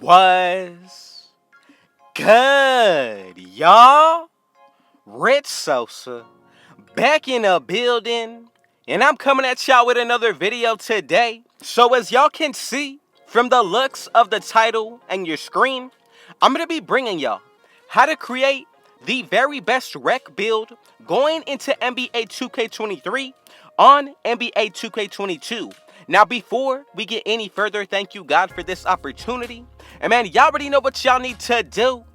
Was good, y'all? Rich Sosa back in the building, and I'm coming at y'all with another video today. So as y'all can see from the looks of the title and your screen, I'm going to be bringing y'all how to create the very best rec build going into NBA 2K23 on NBA 2K22. Now, before we get any further, thank you, God, for this opportunity. And man, y'all already know what y'all need to do.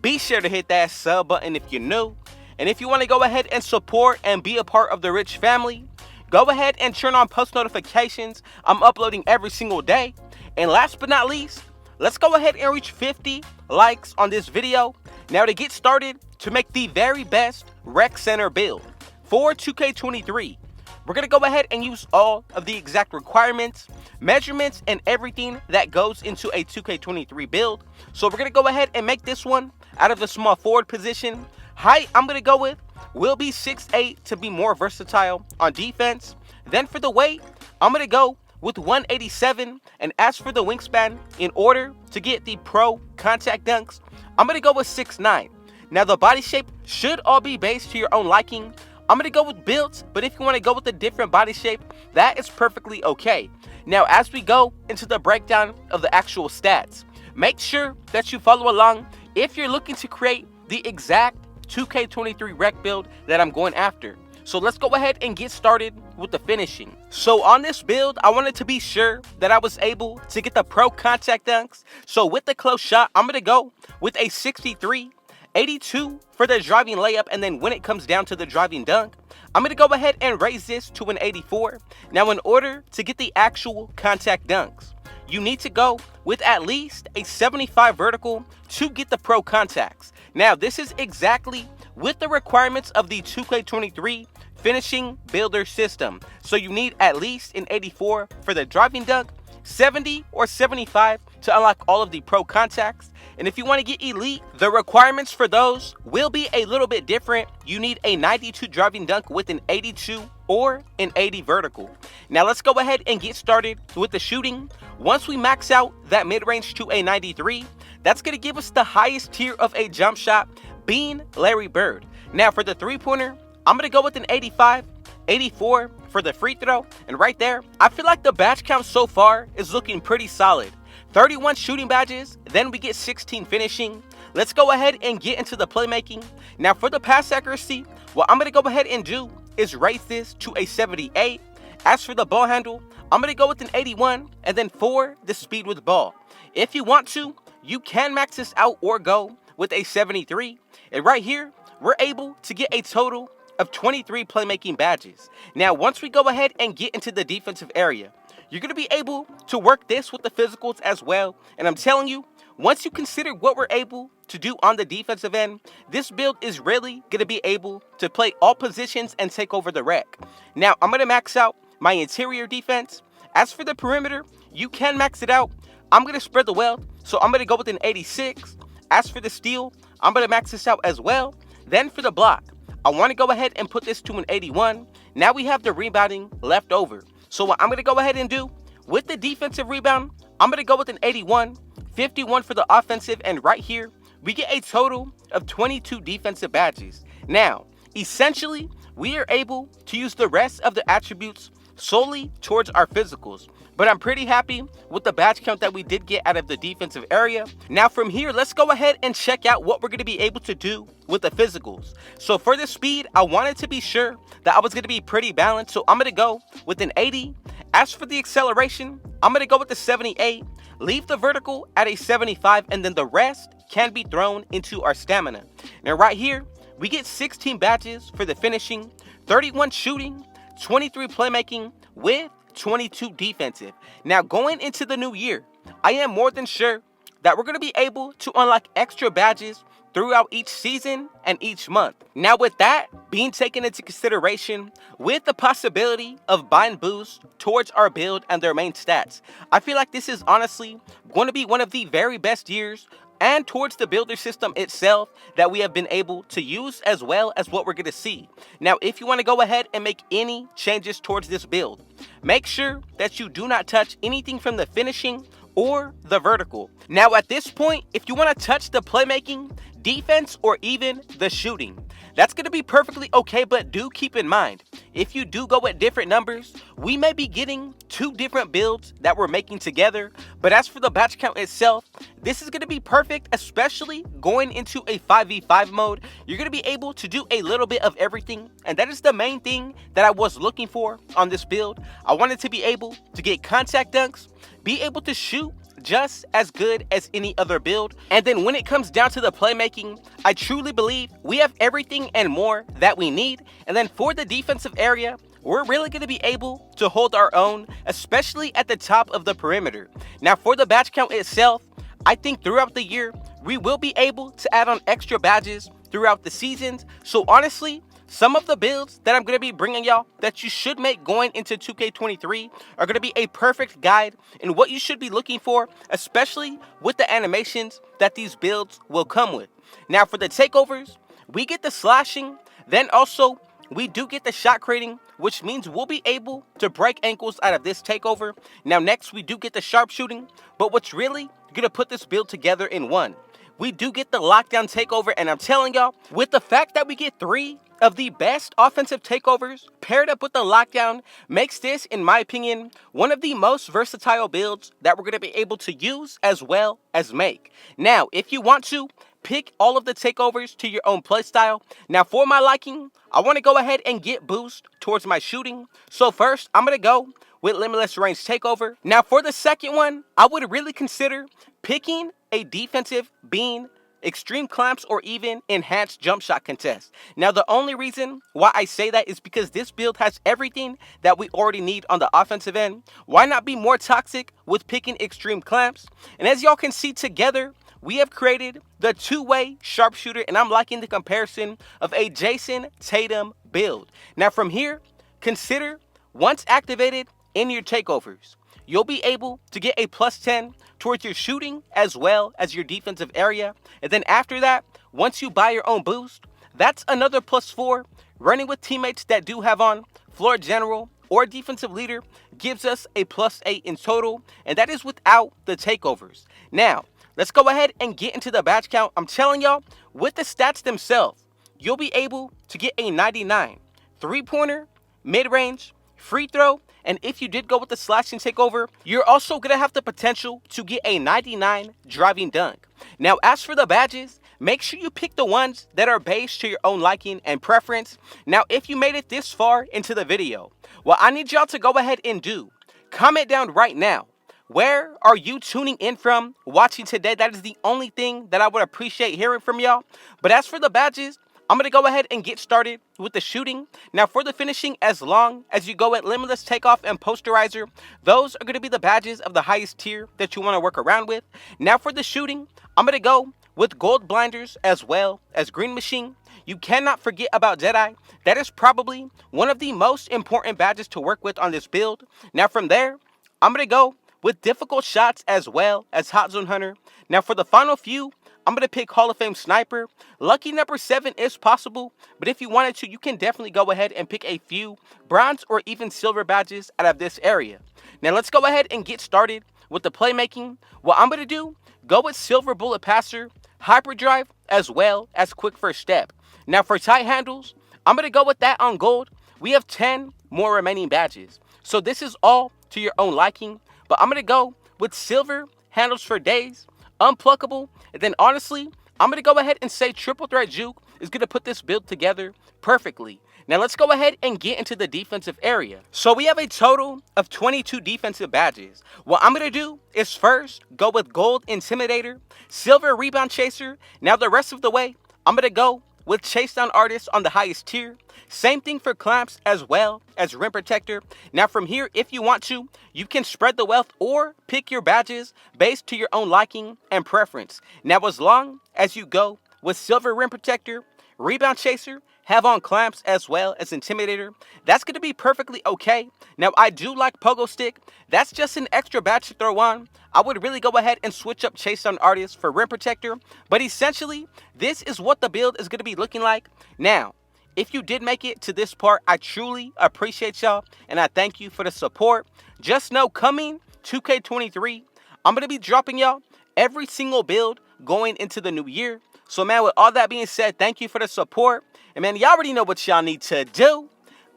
Be sure to hit that sub button if you're new. And if you want to go ahead and support and be a part of the Rich family, go ahead and turn on post notifications. I'm uploading every single day. And last but not least, let's go ahead and reach 50 likes on this video. Now, to get started, to make the very best rec center build for 2K23, we're going to go ahead and use all of the exact requirements, measurements, and everything that goes into a 2K23 build. So we're going to go ahead and make this one out of the small forward position. Height I'm going to go with will be 6'8" to be more versatile on defense. Then for the weight, I'm going to go with 187. And as for the wingspan, in order to get the pro contact dunks, I'm going to go with 6'9". Now the body shape should all be based to your own liking. I'm going to go with builds, but if you want to go with a different body shape, that is perfectly okay. Now, as we go into the breakdown of the actual stats, make sure that you follow along if you're looking to create the exact 2K23 rec build that I'm going after. So let's go ahead and get started with the finishing. So on this build, I wanted to be sure that I was able to get the pro contact dunks. So with the close shot, I'm going to go with a 63. 82 for the driving layup, and then when it comes down to the driving dunk, I'm going to go ahead and raise this to an 84. Now, in order to get the actual contact dunks, you need to go with at least a 75 vertical to get the pro contacts. Now, this is exactly with the requirements of the 2K23 finishing builder system. So you need at least an 84 for the driving dunk, 70 or 75 to unlock all of the pro contacts. And if you want to get elite, the requirements for those will be a little bit different. You need a 92 driving dunk with an 82 or an 80 vertical. Now let's go ahead and get started with the shooting. Once we max out that mid-range to a 93, that's going to give us the highest tier of a jump shot, being Larry Bird. Now for the three-pointer, I'm going to go with an 85, 84 for the free throw. And right there, I feel like the badge count so far is looking pretty solid. 31 shooting badges, then we get 16 finishing. Let's go ahead and get into the playmaking. Now for the pass accuracy, what I'm going to go ahead and do is raise this to a 78. As for the ball handle, I'm going to go with an 81, and then for the speed with ball, if you want to, you can max this out or go with a 73. And right here, we're able to get a total of 23 playmaking badges. Now once we go ahead and get into the defensive area, you're going to be able to work this with the physicals as well. And I'm telling you, once you consider what we're able to do on the defensive end, this build is really going to be able to play all positions and take over the rec. Now, I'm going to max out my interior defense. As for the perimeter, you can max it out. I'm going to spread the wealth, so I'm going to go with an 86. As for the steal, I'm going to max this out as well. Then for the block, I want to go ahead and put this to an 81. Now we have the rebounding left over. So what I'm going to go ahead and do with the defensive rebound, I'm going to go with an 81, 51 for the offensive, and right here, we get a total of 22 defensive badges. Now, essentially, we are able to use the rest of the attributes solely towards our physicals. But I'm pretty happy with the badge count that we did get out of the defensive area. Now from here, let's go ahead and check out what we're going to be able to do with the physicals. So for the speed, I wanted to be sure that I was going to be pretty balanced. So I'm going to go with an 80. As for the acceleration, I'm going to go with the 78. Leave the vertical at a 75, and then the rest can be thrown into our stamina. Now right here, we get 16 badges for the finishing, 31 shooting, 23 playmaking with 22 defensive. Now going into the new year, I am more than sure that we're going to be able to unlock extra badges throughout each season and each month. Now with that being taken into consideration, with the possibility of buying boosts towards our build and their main stats, I feel like this is honestly going to be one of the very best years and towards the builder system itself that we have been able to use, as well as what we're going to see. Now, if you want to go ahead and make any changes towards this build, make sure that you do not touch anything from the finishing or the vertical. Now at this point, if you want to touch the playmaking, defense, or even the shooting, that's going to be perfectly okay, but do keep in mind, if you do go with different numbers, we may be getting two different builds that we're making together. But as for the batch count itself, this is going to be perfect, especially going into a 5v5 mode. You're going to be able to do a little bit of everything, and that is the main thing that I was looking for on this build. I wanted to be able to get contact dunks, be able to shoot just as good as any other build, and then when it comes down to the playmaking, I truly believe we have everything and more that we need. And then for the defensive area, we're really going to be able to hold our own, especially at the top of the perimeter. Now for the badge count itself, I think throughout the year, we will be able to add on extra badges throughout the seasons. So honestly, some of the builds that I'm going to be bringing y'all that you should make going into 2K23 are going to be a perfect guide in what you should be looking for, especially with the animations that these builds will come with. Now for the takeovers, we get the slashing, then also we do get the shot creating, which means we'll be able to break ankles out of this takeover. Now next we do get the sharpshooting, but what's really going to put this build together in one, we do get the lockdown takeover. And I'm telling y'all, with the fact that we get 3 of the best offensive takeovers paired up with the lockdown, makes this, in my opinion, one of the most versatile builds that we're going to be able to use as well as make. Now, if you want to pick all of the takeovers to your own playstyle, now for my liking, I want to go ahead and get boost towards my shooting. So first, I'm going to go with limitless range takeover. Now for the second one, I would really consider picking a defensive being extreme clamps, or even enhanced jump shot contest. Now the only reason why I say that is because this build has everything that we already need on the offensive end. Why not be more toxic with picking extreme clamps? And as y'all can see together, we have created the two-way sharpshooter, and I'm liking the comparison of a Jason Tatum build. Now from here, consider once activated in your takeovers, you'll be able to get a +10 towards your shooting as well as your defensive area. And then after that, once you buy your own boost, that's another +4. Running with teammates that do have on floor general or defensive leader gives us a +8 in total, and that is without the takeovers. Now, let's go ahead and get into the badge count. I'm telling y'all, with the stats themselves, you'll be able to get a 99 3-pointer, mid-range, free throw, and if you did go with the slashing takeover, you're also going to have the potential to get a 99 driving dunk. Now, as for the badges, make sure you pick the ones that are based to your own liking and preference. Now, if you made it this far into the video, what I need y'all to go ahead and do, comment down right now, where are you tuning in from, watching today? That is the only thing that I would appreciate hearing from y'all. But as for the badges, I'm going to go ahead and get started with the shooting. Now for the finishing, as long as you go at limitless takeoff and posterizer, those are going to be the badges of the highest tier that you want to work around with. Now for the shooting, I'm going to go with gold blinders as well as green machine. You cannot forget about Jedi. That is probably one of the most important badges to work with on this build. Now from there, I'm going to go with difficult shots as well as hot zone hunter. Now for the final few, I'm going to pick Hall of Fame Sniper. Lucky number 7 is possible, but if you wanted to, you can definitely go ahead and pick a few bronze or even silver badges out of this area. Now let's go ahead and get started with the playmaking. What I'm going to do, go with Silver Bullet Passer, Hyperdrive, as well as Quick First Step. Now for tight handles, I'm going to go with that on gold. We have 10 more remaining badges, so this is all to your own liking, but I'm going to go with silver handles for days, unpluckable, and then honestly, I'm going to go ahead and say triple threat juke is going to put this build together perfectly. Now let's go ahead and get into the defensive area. So we have a total of 22 defensive badges. What I'm going to do is first go with gold intimidator, silver rebound chaser. Now the rest of the way, I'm going to go with chase down artist on the highest tier. Same thing for clamps as well as rim protector. Now from here, if you want to, you can spread the wealth or pick your badges based to your own liking and preference. Now as long as you go with silver rim protector, rebound chaser, have on clamps as well as intimidator, that's going to be perfectly okay. Now I do like pogo stick. That's just an extra badge to throw on. I would really go ahead and switch up chase down artist for rim protector, but essentially this is what the build is going to be looking like. Now if you did make it to this part, I truly appreciate y'all and I thank you for the support. Just know coming 2K23, I'm going to be dropping y'all every single build going into the new year. So, man, with all that being said, thank you for the support. And, man, y'all already know what y'all need to do.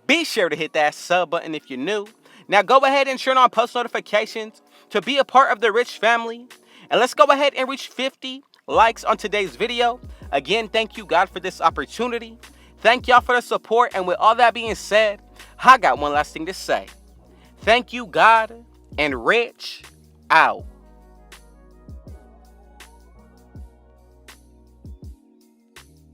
Be sure to hit that sub button if you're new. Now, go ahead and turn on post notifications to be a part of the Rich family. And let's go ahead and reach 50 likes on today's video. Again, thank you, God, for this opportunity. Thank y'all for the support. And with all that being said, I got one last thing to say. Thank you, God, and Rich out.